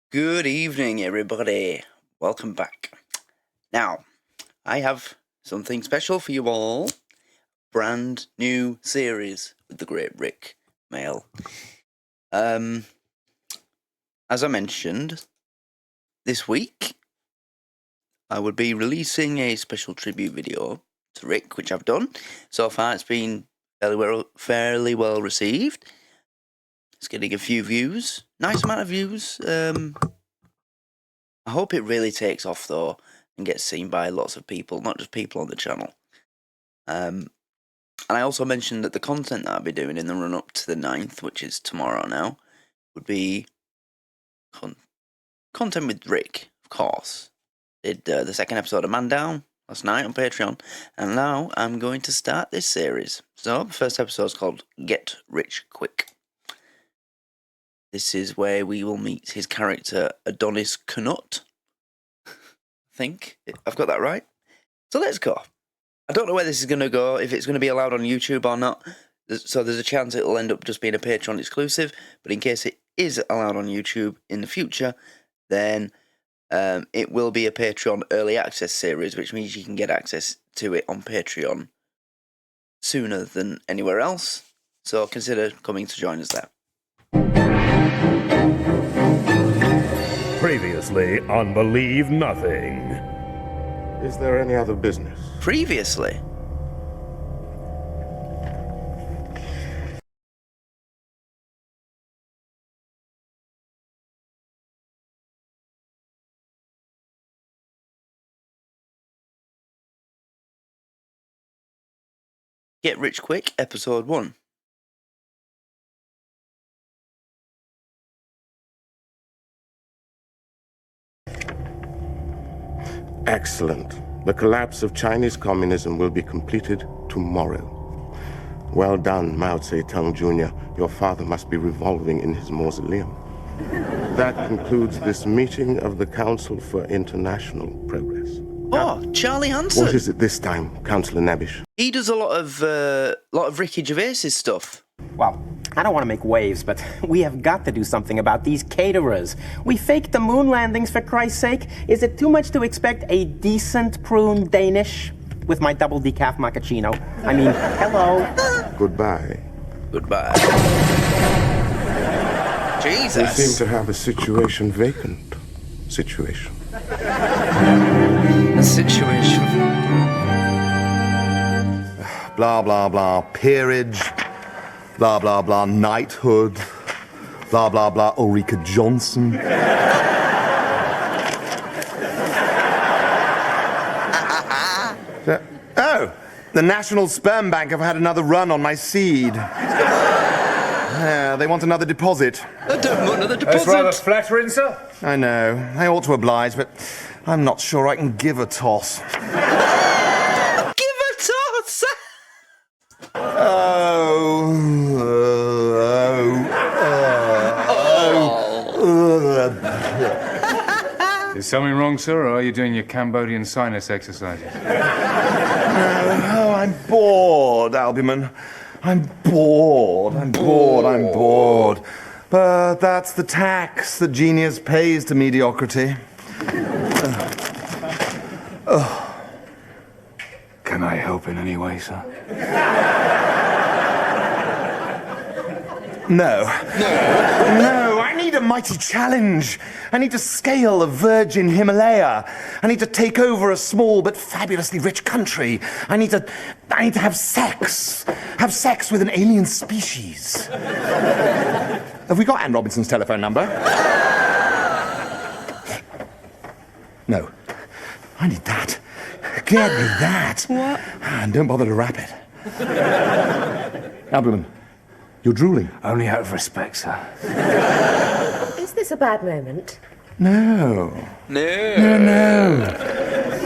Good evening, everybody. Welcome back. Now, I have something special for you all. Brand new series with the great RIK MAYALL. As I mentioned, this week I would be releasing a special tribute video to RIK, which I've done. So far, it's been fairly well received. It's getting a few views. Nice amount of views. I hope it really takes off, though, and gets seen by lots of people, not just people on the channel. And I also mentioned that the content that I'll be doing in the run-up to the 9th, which is tomorrow now, would be content with RIK, of course. Did the second episode of Man Down last night on Patreon, and now I'm going to start this series. So, the first episode is called Get Rich Quick. This is where we will meet his character, Adonis Knut. I think I've got that right. So let's go. I don't know where this is going to go, if it's going to be allowed on YouTube or not. So there's a chance it'll end up just being a Patreon exclusive. But in case it is allowed on YouTube in the future, then it will be a Patreon early access series, which means you can get access to it on Patreon sooner than anywhere else. So consider coming to join us there. Previously on Believe Nothing. Is there any other business? Previously. Get Rich Quick, Episode 1. Excellent. The collapse of Chinese communism will be completed tomorrow. Well done, Mao Zedong Jr. Your father must be revolving in his mausoleum. That concludes this meeting of the Council for International Progress. Oh, Charlie Hanson. What is it this time, Councillor Nabish? He does a lot of Ricky Gervais's stuff. Well, I don't want to make waves, but we have got to do something about these caterers. We faked the moon landings, for Christ's sake. Is it too much to expect a decent prune Danish with my double decaf macchiato? I mean, hello. Goodbye. Goodbye. We Jesus. seem to have a situation vacant. Situation. A situation. Blah, blah, blah, peerage, blah, blah, blah, knighthood, blah, blah, blah, Ulrika Johnson. Oh, the National Sperm Bank have had another run on my seed. They want another deposit. Another deposit. That's rather flattering, sir. I know, I ought to oblige, but I'm not sure I can give a toss. Give a toss. Is something wrong, sir, or are you doing your Cambodian sinus exercises? Oh, I'm bored, Albumin. I'm bored. But that's the tax that genius pays to mediocrity. Can I help in any way, sir? No, I need a mighty challenge. I need to scale a virgin Himalaya. I need to take over a small but fabulously rich country. I need to have sex. Have sex with an alien species. Have we got Anne Robinson's telephone number? No. I need that. Get me that. What? And don't bother to wrap it. Albumin, you're drooling. Only out of respect, sir. Is this a bad moment? No.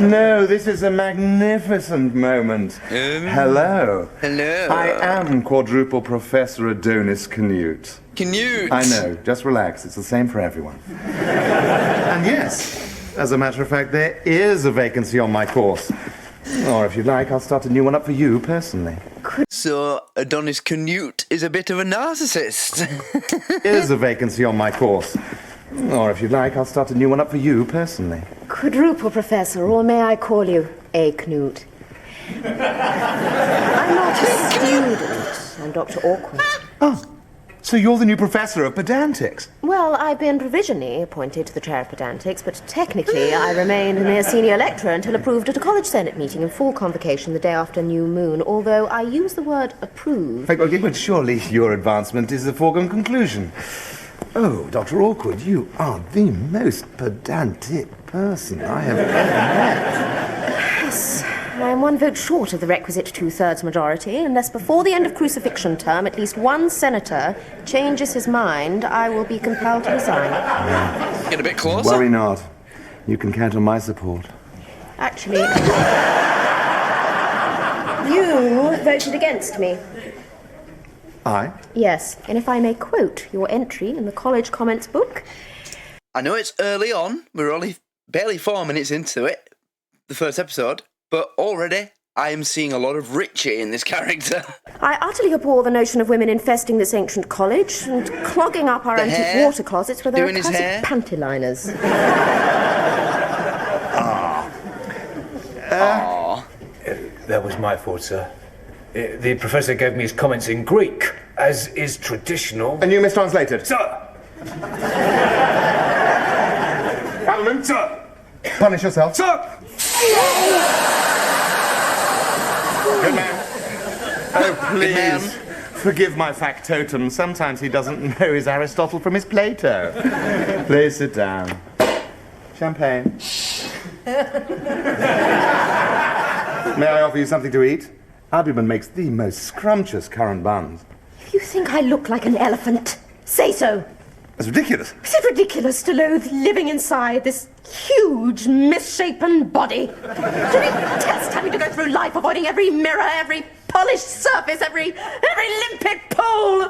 No, this is a magnificent moment. Hello. Hello. I am quadruple Professor Adonis Knut. Canute. I know, just relax. It's the same for everyone. And yes, as a matter of fact, there is a vacancy on my course. Or if you'd like, I'll start a new one up for you personally. So, Adonis Canute is a bit of a narcissist. Is a vacancy on my course. Or if you'd like, I'll start a new one up for you personally. Quadruple Professor, or may I call you A. Knut? I'm not a student. I'm Dr. Awkward. Oh, so you're the new professor of pedantics? Well, I've been provisionally appointed to the chair of pedantics, but technically I remained a mere senior lecturer until approved at a college senate meeting in full convocation the day after New Moon, although I use the word approve. But surely your advancement is a foregone conclusion. Oh, Dr. Awkward, you are the most pedantic person I have ever met. Yes, I am one vote short of the requisite 2/3 majority. Unless before the end of crucifixion term at least one senator changes his mind, I will be compelled to resign. Get a bit closer. Worry not. You can count on my support. Actually, you voted against me. I? Yes, and if I may quote your entry in the college comments book. I know it's early on. We're only barely 4 minutes into it, the first episode, but already I am seeing a lot of Richie in this character. I utterly abhor the notion of women infesting this ancient college and clogging up our antique hair, water closets with their doing his hair. accursed panty liners. That was my fault, sir. The professor gave me his comments in Greek, as is traditional. And you mistranslated? Sir! Calum, Sir! punish yourself. Sir! Good man. Oh, Good man. please. Forgive my factotum. Sometimes he doesn't know his Aristotle from his Plato. Please sit down. Champagne. May I offer you something to eat? Albumen makes the most scrumptious currant buns. If you think I look like an elephant, say so. That's ridiculous. Is it ridiculous to loathe living inside this huge, misshapen body? To detest having to go through life avoiding every mirror, every polished surface, every limpid pool.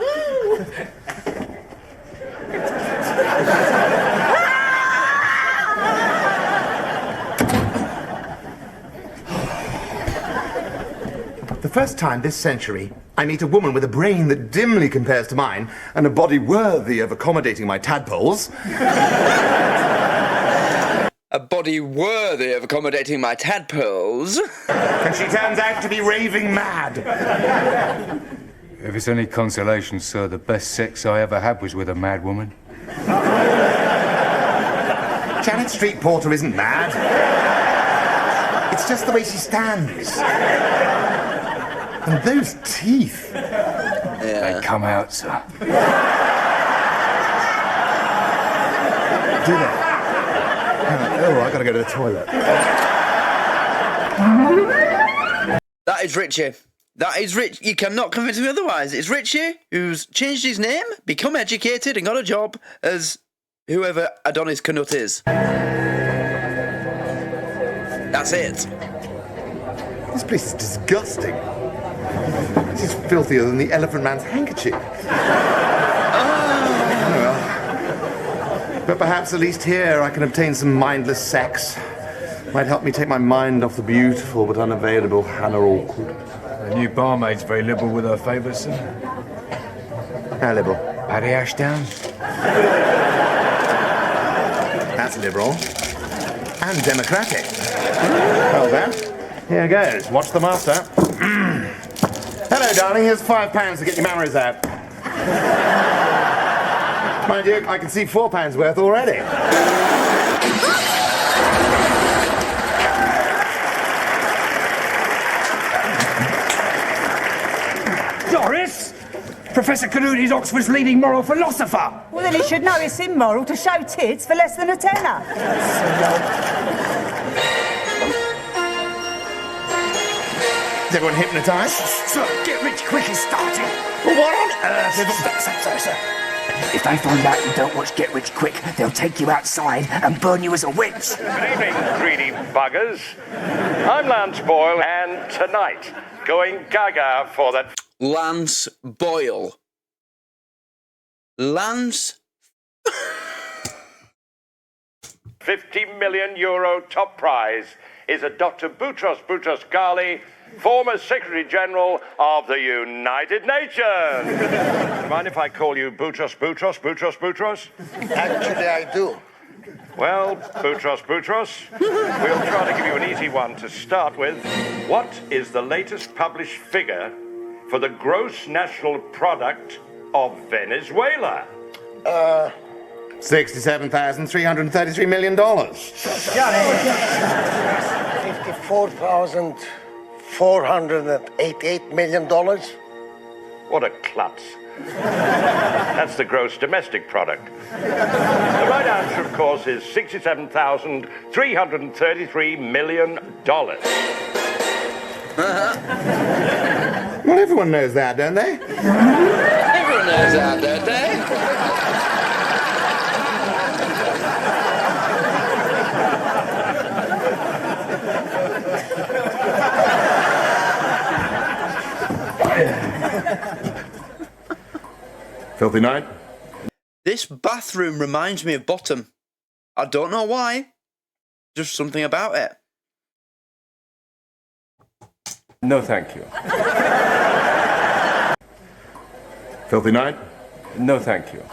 The first time this century I meet a woman with a brain that dimly compares to mine and a body worthy of accommodating my tadpoles. A body worthy of accommodating my tadpoles. And she turns out to be raving mad. If it's any consolation, sir, the best sex I ever had was with a mad woman. Janet Street Porter isn't mad. It's just the way she stands. And those teeth. They come out, sir. Do they? Oh, I gotta go to the toilet. That is Richie. That is Rich. You cannot convince me otherwise. It's Richie who's changed his name, become educated, and got a job as whoever Adonis Knut is. That's it. This place is disgusting. This is filthier than the Elephant Man's handkerchief. Well, but perhaps at least here I can obtain some mindless sex. Might help me take my mind off the beautiful but unavailable Hannah Awkward. The new barmaid's very liberal with her favours, sir. How liberal? Paddy Ashdown. That's liberal. And democratic. Well then, here goes. Watch the master. Hello, darling. Here's £5 to get your mammaries out. Mind you, I can see £4 worth already. Doris! Professor Canute's Oxford's leading moral philosopher! Well, then he should know it's immoral to show tits for less than a tenner. Is everyone hypnotised? Sir, get rich quick is starting! Well, what on earth? Sir. If they find out you don't watch Get Rich Quick, they'll take you outside and burn you as a witch. Good evening, greedy buggers. I'm Lance Boyle, and tonight, going gaga for the... Lance Boyle. Lance... €50 million top prize is a Dr. Boutros Ghali former Secretary General of the United Nations. Do you mind if I call you Boutros, Boutros, Boutros, Boutros? Actually, I do. Well, Boutros, Boutros, we'll try to give you an easy one to start with. What is the latest published figure for the gross national product of Venezuela? $67,333 million. $54,488 million. What a klutz. That's the gross domestic product. The right answer, of course, is $67,333 million. Well, everyone knows that, don't they? Everyone knows that, don't they? Filthy night. This bathroom reminds me of Bottom. I don't know why. Just something about it. No, thank you. Filthy night. No, thank you.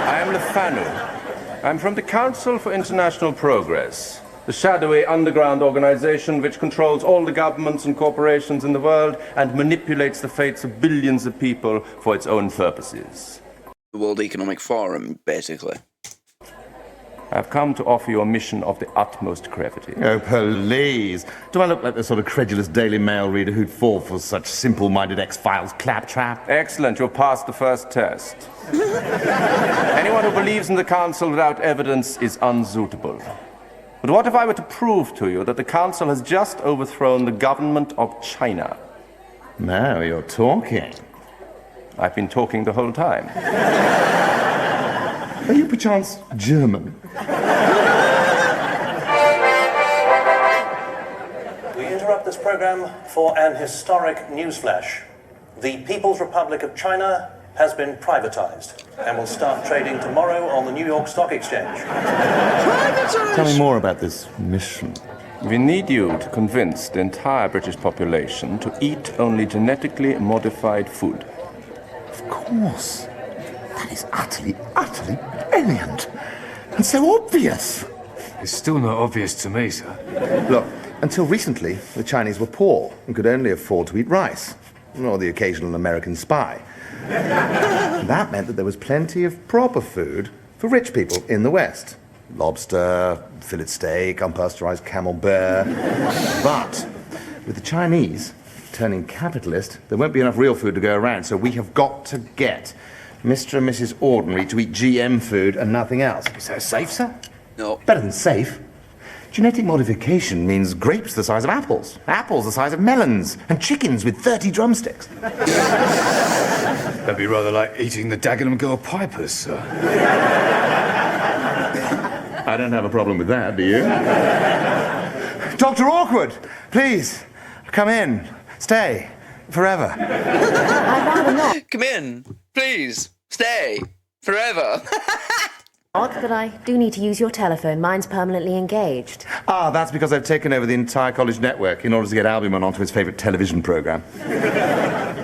I am Lefanu. I'm from the Council for International Progress, the shadowy underground organization which controls all the governments and corporations in the world and manipulates the fates of billions of people for its own purposes. The World Economic Forum, basically. I've come to offer you a mission of the utmost gravity. Oh, please. Do I look like the sort of credulous Daily Mail reader who'd fall for such simple-minded X-Files claptrap? Excellent, you'll pass the first test. Anyone who believes in the Council without evidence is unsuitable. But what if I were to prove to you that the Council has just overthrown the government of China? Now you're talking. I've been talking the whole time. Are you perchance German? We interrupt this program for an historic newsflash. The People's Republic of China has been privatized and will start trading tomorrow on the New York Stock Exchange. Tell me more about this mission. We need you to convince the entire British population to eat only genetically modified food. Of course. That is utterly brilliant. And so obvious. It's still not obvious to me, sir. Look, until recently, the Chinese were poor and could only afford to eat rice, or the occasional American spy. That meant that there was plenty of proper food for rich people in the West. Lobster, fillet steak, unpasteurized camembert. But with the Chinese turning capitalist, there won't be enough real food to go around, so we have got to get Mr. and Mrs. Ordinary to eat GM food and nothing else. Is that safe, sir? No. Better than safe. Genetic modification means grapes the size of apples, apples the size of melons, and chickens with 30 drumsticks. That'd be rather like eating the Dagenham Girl Pipers, sir. I don't have a problem with that, do you? Dr. Awkward, please, come in. Stay. Forever. I'd rather not. Come in, please. Stay. Forever. Odd, but I do need to use your telephone. Mine's permanently engaged. Ah, that's because I've taken over the entire college network in order to get albumin onto his favourite television programme.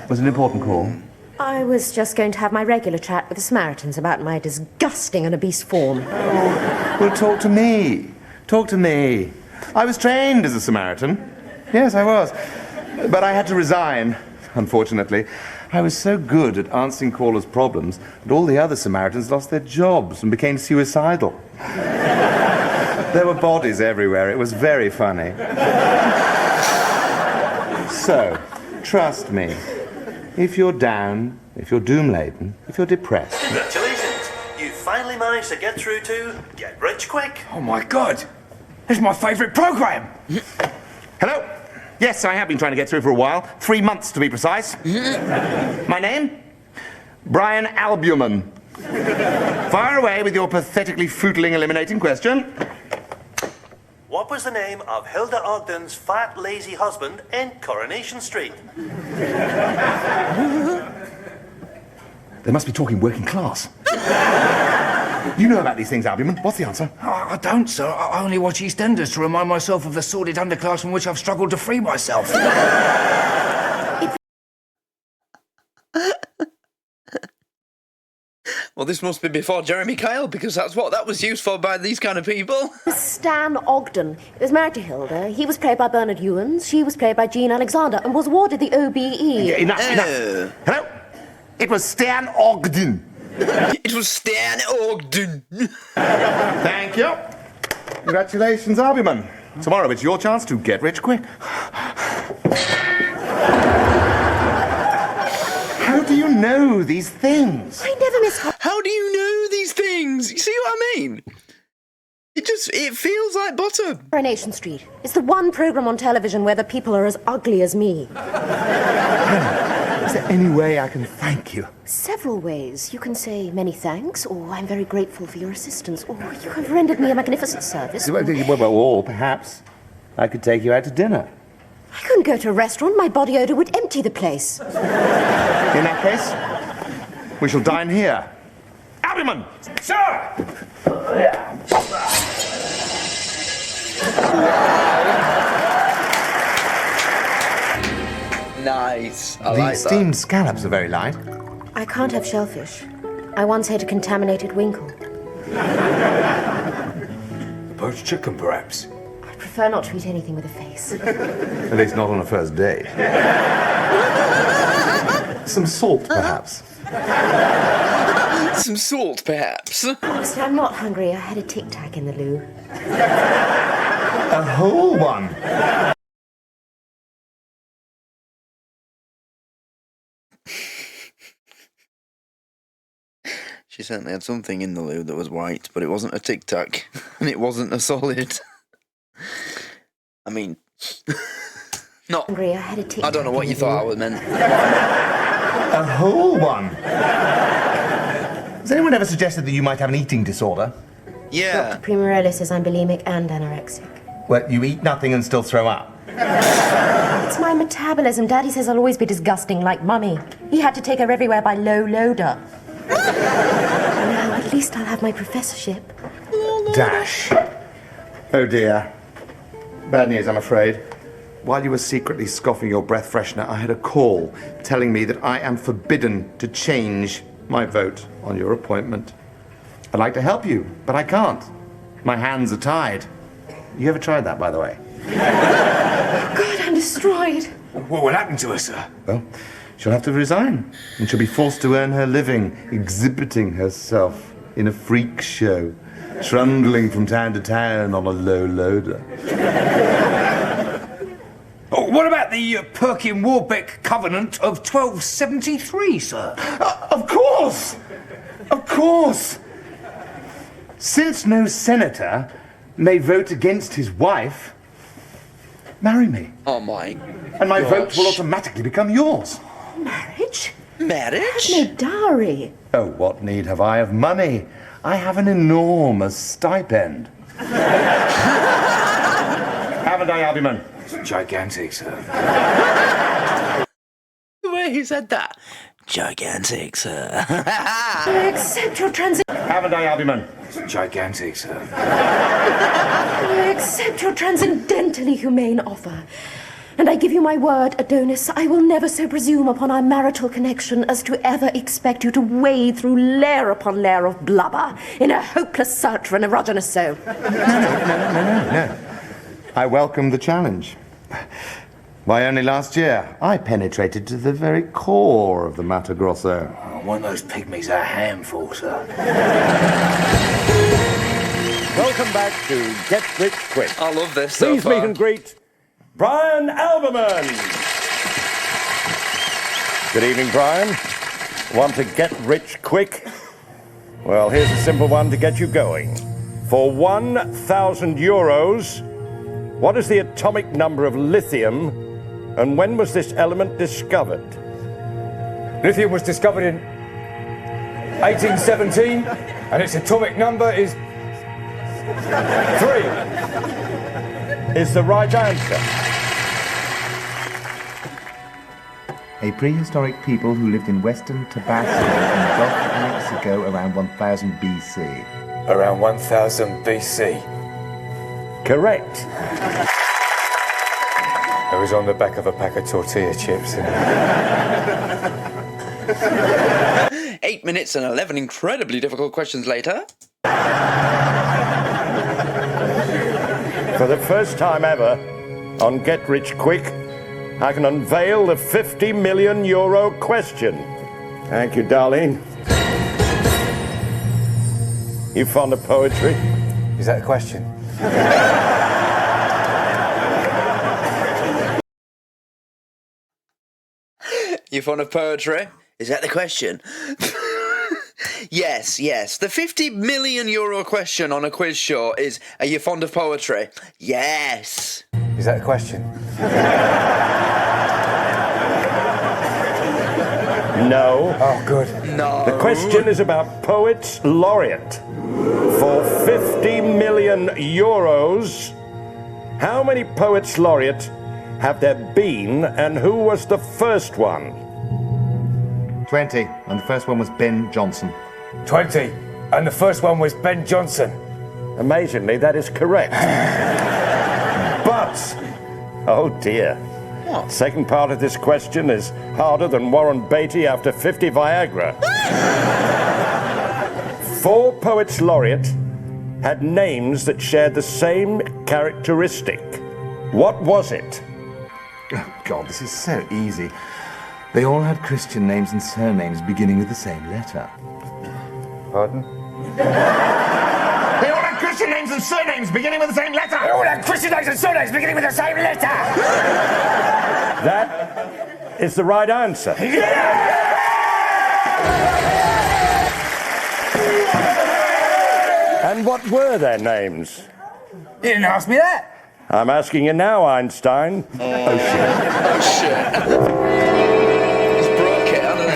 Was it an important call? I was just going to have my regular chat with the Samaritans about my disgusting and obese form. Oh, well, talk to me. Talk to me. I was trained as a Samaritan. Yes, I was. But I had to resign, unfortunately. I was so good at answering callers' problems that all the other Samaritans lost their jobs and became suicidal. There were bodies everywhere. It was very funny. So, trust me. If you're down, if you're doom-laden, if you're depressed... Congratulations! You finally managed to get through to Get Rich Quick. Oh, my God! It's my favourite programme! Hello? Yes, I have been trying to get through for a while. 3 months, to be precise. My name? Brian Albumin. Fire away with your pathetically footling eliminating question. What was the name of Hilda Ogden's fat, lazy husband in Coronation Street? They must be talking working class. You know about these things, Albumin. What's the answer? Oh, I don't, sir. I only watch EastEnders to remind myself of the sordid underclass from which I've struggled to free myself. Well, this must be before Jeremy Kyle, because that's what that was used for by these kind of people. Stan Ogden. He was married to Hilda. He was played by Bernard Ewens. She was played by Jean Alexander and was awarded the OBE. Enough. Hello? It was Stan Ogden. It was Stan Ogden. Thank you. Congratulations, Albuman. Tomorrow it's your chance to get rich quick. How do you know these things? I never miss... How do you know these things? You see what I mean? It feels like butter. Coronation Street. It's the one programme on television where the people are as ugly as me. Is there any way I can thank you? Several ways. You can say many thanks, or I'm very grateful for your assistance, or you have rendered me a magnificent service. Or perhaps I could take you out to dinner. I couldn't go to a restaurant. My body odour would empty the place. In that case, we shall dine here. Albuman! Sir! Nice. I The like steamed scallops are very light. I can't have shellfish. I once ate a contaminated winkle. Poached chicken, perhaps? I prefer not to eat anything with a face. At least not on a first date. Some salt, perhaps. Some salt, perhaps. Honestly, I'm not hungry. I had a Tic Tac in the loo. A whole one. She certainly had something in the loo that was white, but it wasn't a Tic Tac, and it wasn't a solid. I mean, not. Hungry, I had a Tic Tac. I don't know what you thought I was meant. A whole one. Has anyone ever suggested that you might have an eating disorder? Yeah. Dr. Primarelli says I'm bulimic and anorexic. Well, you eat nothing and still throw up. It's my metabolism. Daddy says I'll always be disgusting like Mummy. He had to take her everywhere by low loader. Now, at least I'll have my professorship. Dash. Oh dear. Bad news, I'm afraid. While you were secretly scoffing your breath freshener, I had a call telling me that I am forbidden to change my vote on your appointment. I'd like to help you, but I can't. My hands are tied. You ever tried that, by the way? God, I'm destroyed. What will happen to her, sir? Well, she'll have to resign, and she'll be forced to earn her living exhibiting herself in a freak show, trundling from town to town on a low loader. Oh, what about the Perkin-Warbeck Covenant of 1273, sir? Of course! Of course! Since no senator may vote against his wife, marry me. Oh my. And my vote will automatically become yours. Marriage? Marriage? No dowry. Oh, what need have I of money? I have an enormous stipend. Haven't I, Albuman? It's gigantic, sir. The way he said that. Gigantic, sir. I accept your Haven't I, Albuman? It's gigantic, sir. I accept your transcendentally humane offer. And I give you my word, Adonis, I will never so presume upon our marital connection as to ever expect you to wade through layer upon layer of blubber in a hopeless search for an erogenous soul. No. I welcome the challenge. Why, only last year, I penetrated to the very core of the Mater Grosso. Oh, one of those pygmies are a handful, sir. Welcome back to Get Rich Quick. I love this so Please far. meet and greet Brian Alberman. Good evening, Brian. Want to get rich quick? Well, here's a simple one to get you going. For 1,000 euros, what is the atomic number of lithium, and when was this element discovered? Lithium was discovered in 1817, and its atomic number is 3. Is the right answer. A prehistoric people who lived in western Tabasco and the Gulf of Mexico around 1000 BC. Around 1000 BC. Correct. I was on the back of a pack of tortilla chips. 8 minutes and 11 incredibly difficult questions later. For the first time ever, on Get Rich Quick, I can unveil the €50 million question. Thank you, darling. You fond of poetry? Is that a question? You fond of poetry? Is that the question? Yes. The €50 million question on a quiz show is, are you fond of poetry? Yes. Is that a question? No. Oh, good. No. The question is about Poets Laureate. For €50 million, how many Poets Laureate have there been, and who was the first one? 20, and the first one was Ben Jonson. 20, and the first one was Ben Jonson. Amazingly, that is correct. But, oh dear. What? Second part of this question is harder than Warren Beatty after 50 Viagra. 4 Poets Laureate had names that shared the same characteristic. What was it? Oh, God, this is so easy. They all had Christian names and surnames beginning with the same letter. Pardon? They all had Christian names and surnames beginning with the same letter! They all had Christian names and surnames beginning with the same letter! That is the right answer. And what were their names? You didn't ask me that. I'm asking you now, Einstein. Oh, shit. It's broke it, hasn't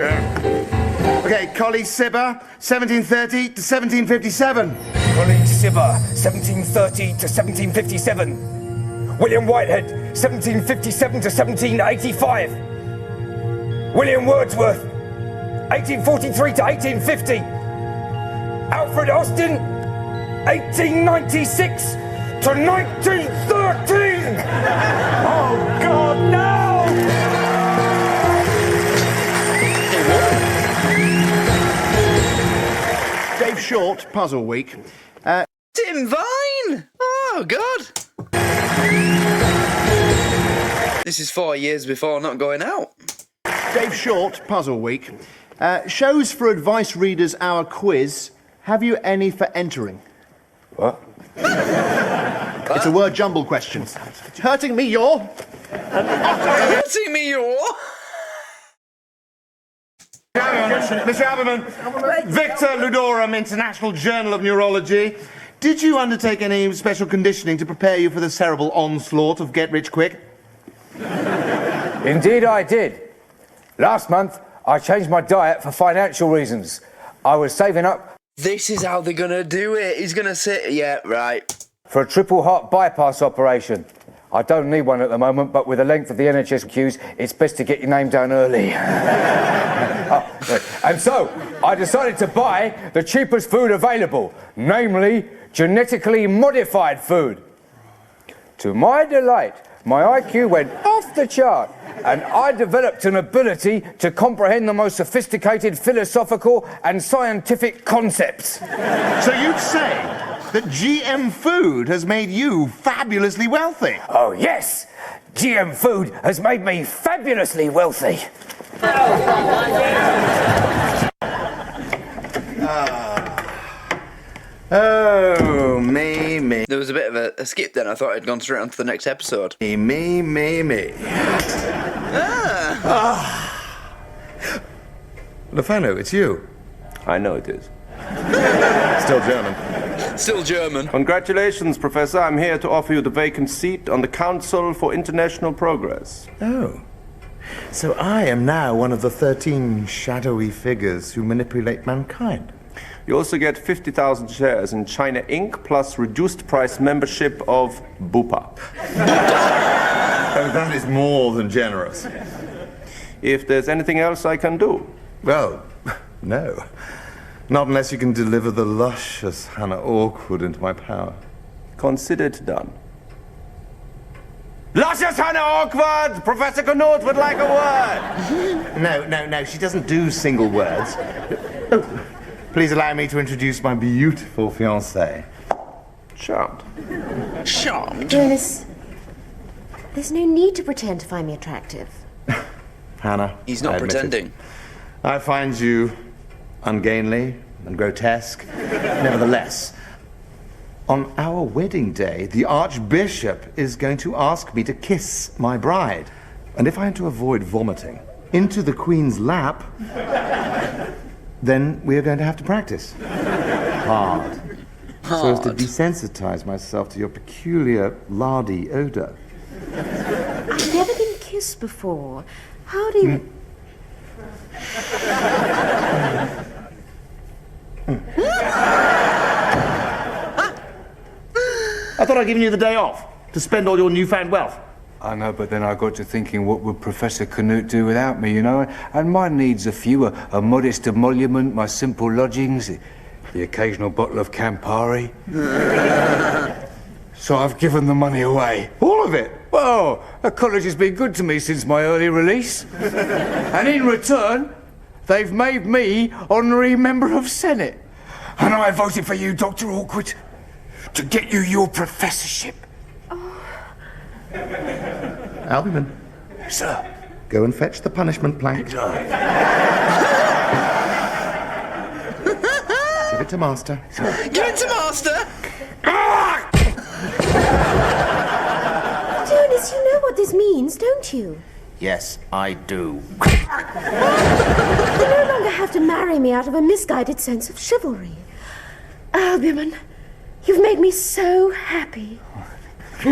it? Okay, Collie Sibber, 1730 to 1757. Collie Sibber, 1730 to 1757. William Whitehead, 1757 to 1785. William Wordsworth, 1843 to 1850. Alfred Austin, 1896 to 1913. Oh, God, no! Dave Short, Puzzle Week. Tim Vine! Oh, God. This is 4 years before not going out. Dave Short, Puzzle Week. Shows for advice readers our quiz. Have you any for entering? What? It's a word jumble question. Hurting me, you're. Hurting me, you're. Mr. Aberman, Victor Ludorum, International Journal of Neurology. Did you undertake any special conditioning to prepare you for the cerebral onslaught of Get Rich Quick? Indeed I did. Last month, I changed my diet for financial reasons. I was saving up... This is how they're gonna do it. He's gonna say, yeah, right. For a triple heart bypass operation. I don't need one at the moment, but with the length of the NHS queues, it's best to get your name down early. And so, I decided to buy the cheapest food available, namely, genetically modified food. To my delight, my IQ went off the chart, and I developed an ability to comprehend the most sophisticated philosophical and scientific concepts. So you'd say that GM food has made you fabulously wealthy? Oh, yes! GM food has made me fabulously wealthy. Oh, me. There was a bit of a skip then. I thought I'd gone straight on to the next episode. Me. Lefano, it's you. I know it is. Still German. Still German. Congratulations, Professor. I'm here to offer you the vacant seat on the Council for International Progress. Oh. So I am now one of the 13 shadowy figures who manipulate mankind. You also get 50,000 shares in China Inc. plus reduced price membership of Bupa. Oh, that is more than generous. If there's anything else I can do. Well, no. Not unless you can deliver the luscious Hannah Awkward into my power. Consider it done. Luscious Hannah Awkward! Professor Canute would like a word! No, she doesn't do single words. Oh, please allow me to introduce my beautiful fiancée. Charmed. Charmed? Dennis, there's no need to pretend to find me attractive. Hannah. He's not pretending. I find you ungainly and grotesque. Nevertheless, on our wedding day, the Archbishop is going to ask me to kiss my bride. And if I am to avoid vomiting into the Queen's lap, then we are going to have to practice. Hard. So as to desensitize myself to your peculiar lardy odor. I've never been kissed before. How do you... I thought I'd given you the day off to spend all your newfound wealth. I know, but then I got to thinking, what would Professor Canute do without me, you know? And my needs are few, a modest emolument, my simple lodgings, the occasional bottle of Campari. So I've given the money away. All of it? Well, the college has been good to me since my early release. And in return, they've made me honorary member of Senate. And I voted for you, Dr. Awkward, to get you your professorship. Albumin. Sir. Go and fetch the punishment plank. Give it to Master. Give it to Master! Jonas, you know what this means, don't you? Yes, I do. You no longer have to marry me out of a misguided sense of chivalry. Albumin, you've made me so happy. Did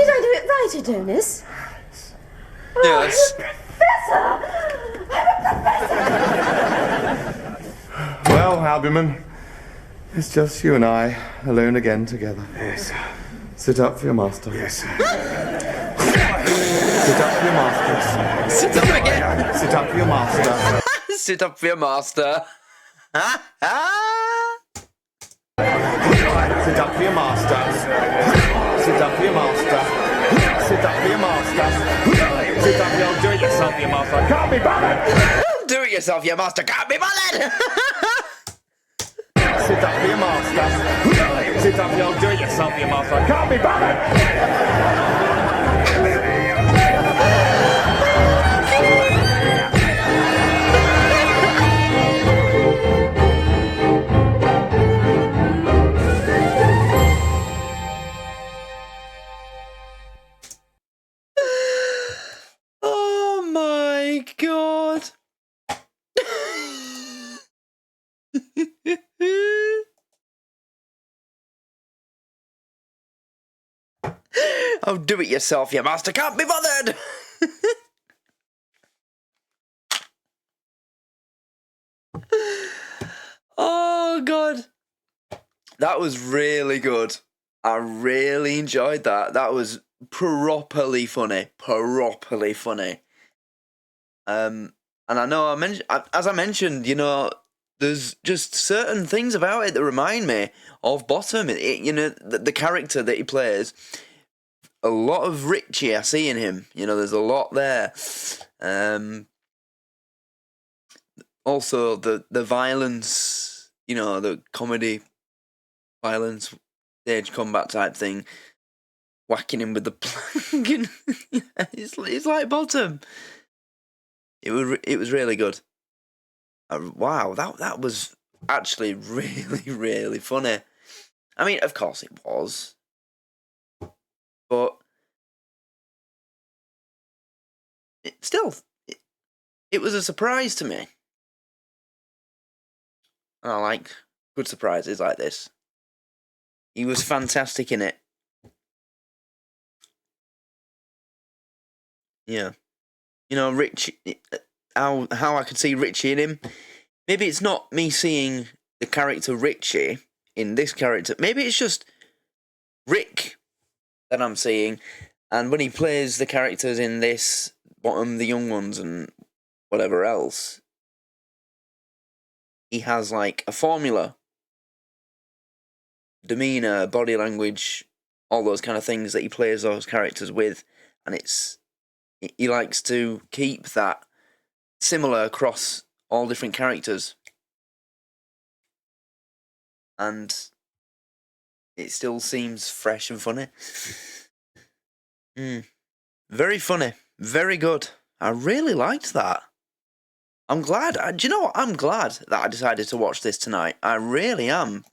I do it right, Adonis? Yes. Well, Albumin, it's just you and I, alone again together. Yes, sir. Sit up for your master. Yes, sir. Sit up for your master. Sit up again. Sit up for your master. Sit up for your master. Sit up for your master. Sit up for your master. Sit up for your master. Sit up for your do-it-yourself for your master. Can't be bothered. Do it yourself, your master can't be bothered. Sit up for your master. Sit up for your do-it-yourself for your master. Can't be bothered. Oh my god. Oh, do it yourself, your master can't be bothered. Oh god. That was really good. I really enjoyed that. That was properly funny. Properly funny. And I know as I mentioned, you know, there's just certain things about it that remind me of Bottom. You know, the character that he plays, a lot of Richie I see in him. You know, there's a lot there. Also, the violence, you know, the comedy violence, stage combat type thing, whacking him with the plank. And it's like Bottom. It was really good. Wow, that was actually really, really funny. I mean, of course it was. But it was a surprise to me. And I like good surprises like this. He was fantastic in it. Yeah. You know, Rich, how I could see Richie in him. Maybe it's not me seeing the character Richie in this character. Maybe it's just Rick that I'm seeing. And when he plays the characters in this, Bottom, the young ones, and whatever else, he has like a formula. Demeanour, body language, all those kind of things that he plays those characters with. And he likes to keep that similar across all different characters. And it still seems fresh and funny. Very funny. Very good. I really liked that. I'm glad. Do you know what? I'm glad that I decided to watch this tonight. I really am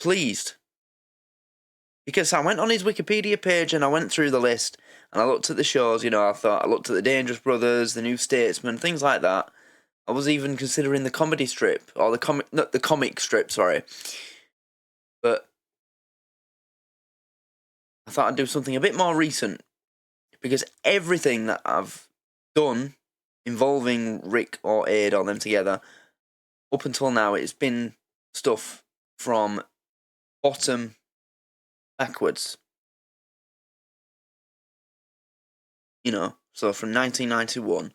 pleased. Because I went on his Wikipedia page and I went through the list and I looked at the shows, you know, I looked at the Dangerous Brothers, the New Statesman, things like that. I was even considering the comedy strip, or the comic strip, sorry. But I thought I'd do something a bit more recent, because everything that I've done involving Rick or Aid or them together, up until now, it's been stuff from bottom backwards. You know, so from 1991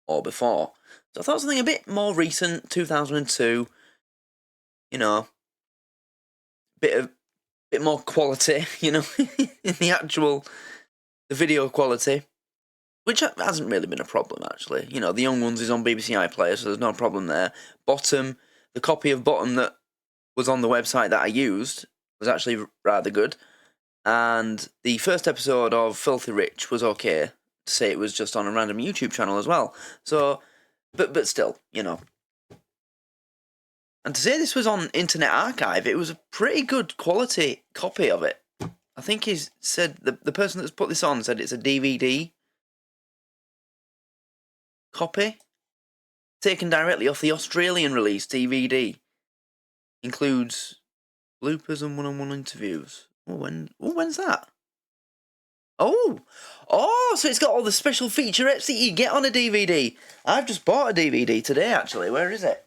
or before. So I thought something a bit more recent, 2002. You know, bit more quality, you know, in the video quality, which hasn't really been a problem, actually. You know, the young ones is on BBC iPlayer, so there's no problem there. Bottom, the copy of Bottom that was on the website that I used was actually rather good. And the first episode of Filthy Rich was okay, to say it was just on a random YouTube channel as well. So, but still, you know. And to say this was on Internet Archive, it was a pretty good quality copy of it. I think he said, the person that's put this on said it's a DVD copy, taken directly off the Australian release DVD. Includes bloopers and one-on-one interviews. When's that? Oh, so it's got all the special featurettes that you get on a DVD. I've just bought a DVD today, actually. Where is it?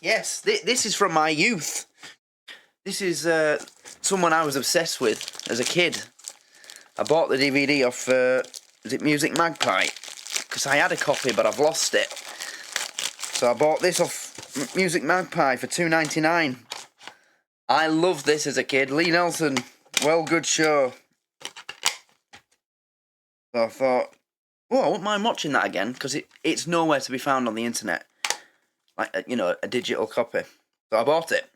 Yes, this is from my youth. This is someone I was obsessed with as a kid. I bought the DVD off, is it Music Magpie? Because I had a copy, but I've lost it. So I bought this off Music Magpie for $2.99. I loved this as a kid. Lee Nelson, well, good show. So I thought, I wouldn't mind watching that again, because it's nowhere to be found on the internet. Like, you know, a digital copy. So I bought it.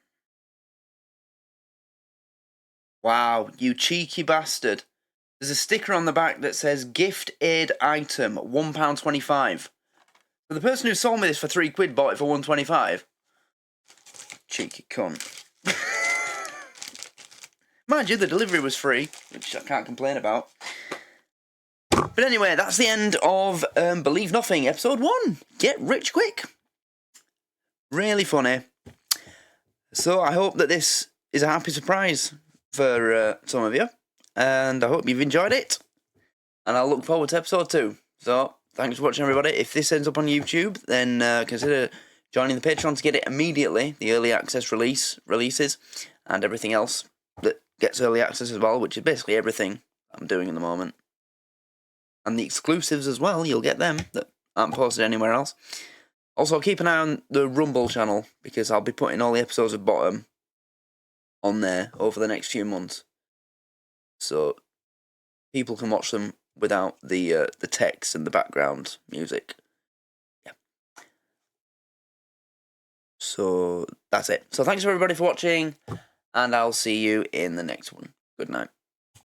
Wow, you cheeky bastard. There's a sticker on the back that says, gift aid item, £1.25. But the person who sold me this for £3 bought it for £1.25. Cheeky cunt. Mind you, the delivery was free, which I can't complain about. But anyway, that's the end of Believe Nothing, episode 1. Get rich quick. Really funny. So I hope that this is a happy surprise for some of you. And I hope you've enjoyed it. And I'll look forward to episode 2. So, thanks for watching, everybody. If this ends up on YouTube, then consider joining the Patreon to get it immediately. The early access releases, and everything else that gets early access as well, which is basically everything I'm doing at the moment. And the exclusives as well, you'll get them that aren't posted anywhere else. Also, keep an eye on the Rumble channel, because I'll be putting all the episodes of Bottom on there over the next few months. So people can watch them without the text and the background music. Yeah. So that's it. So thanks everybody for watching, and I'll see you in the next one. Good night.